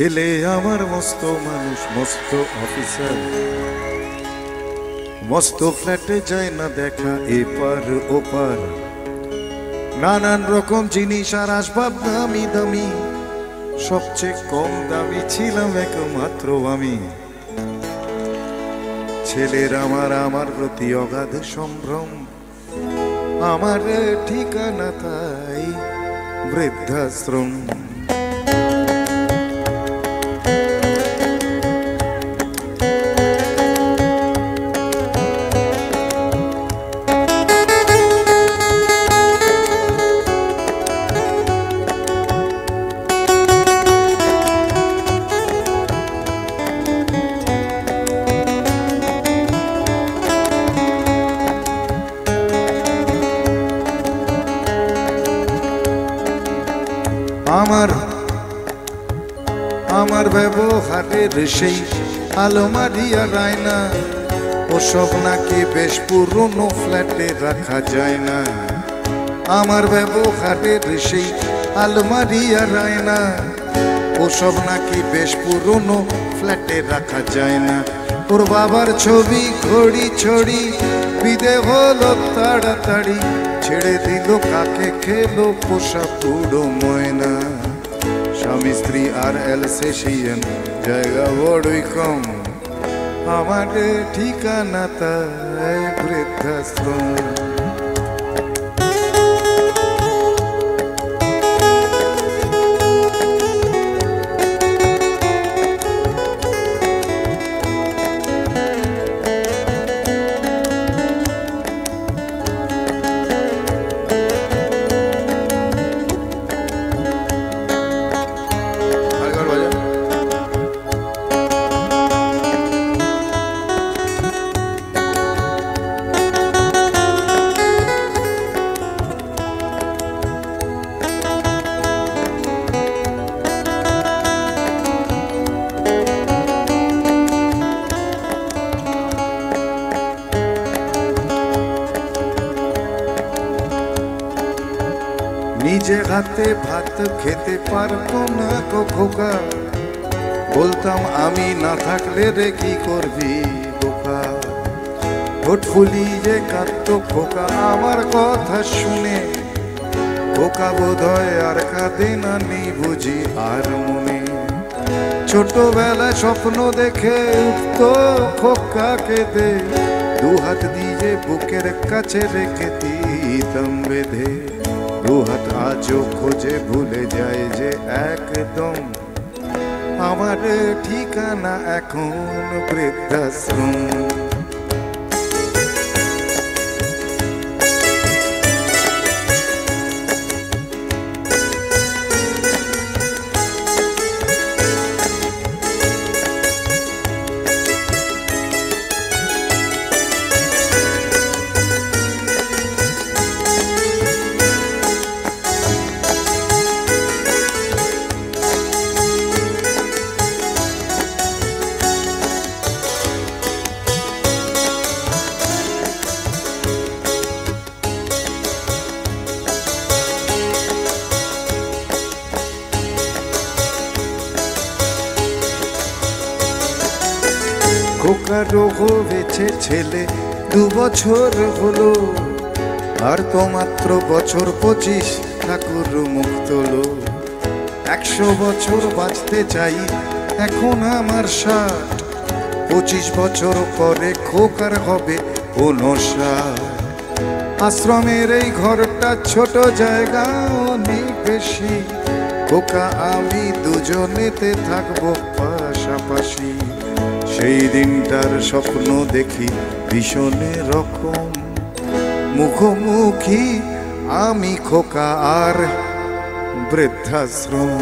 ছেলে আমার মস্ত মানুষ, মস্ত অফিসার, মস্ত ফ্ল্যাটে যায় না দেখা এপার ওপার, নানান রকম জিনিস আর আসবাব দামি দামি, সবচেয়ে কম দামি ছিলাম একমাত্র আমি। ছেলের আমার প্রতি অগাধ সম্ভ্রম, আমার ঠিকানা তাই বৃদ্ধাশ্রম। আমার ব্যবহারের সেই আলমারি আর আয়না, ওসব নাকি বেশ পুরনো ফ্ল্যাটে রাখা যায় না। আমার ব্যবহারের সেই আলমারি আর আয়না, ওসব নাকি বেশ পুরনো ফ্ল্যাটে রাখা যায় না। ওর বাবার ছবি ঘড়ি ছড়ি বিদে হলো তাড়াতাড়ি, ছেড়ে দিল কাকে খেলো পোষা পুরো ময়না। স্বামী স্ত্রী আর এলসেশিয়ান জায়গা বড়ই কম, আমার ঠিকানা তাই বৃদ্ধাশ্রম। নিজে হাতে ভাত খেতে পারতো না গো খোকা, বলতাম আমি না থাকলে রে কি করবি বোকা। ঠোঁট ফুলিয়ে কাঁদতো খোকা আমার কথা শুনে, খোকা বোধহয় আর কাঁদে না নেই বুঝি আর মনে। ছোটবেলায় স্বপ্ন দেখে উঠতো খোকা কেঁদে, দু হাত দিয়ে বুকের কাছে রেখে দিতাম বেঁধে। দু হাত আজও খোঁজে ভুলে যায় যে একদম, আমার ঠিকানা এখন বৃদ্ধাশ্রম। খোকা রোগ হয়েছে ছেলে 2 বছর হলো, আর তো মাত্র বছর 25 ঠাকুর মুখ তোলো। 100 বছর বাঁচতে চাই এখন আমার 60, 25 বছর পরে খোকার হবে 59। আশ্রমের এই ঘরটা ছোট, জায়গা অনেক বেশি, খোকা আমি দুজনেতে থাকবো পাশাপাশি। সেই দিনটার স্বপ্ন দেখি ভীষণ রকম, মুখোমুখি আমি খোকা আর বৃদ্ধাশ্রম।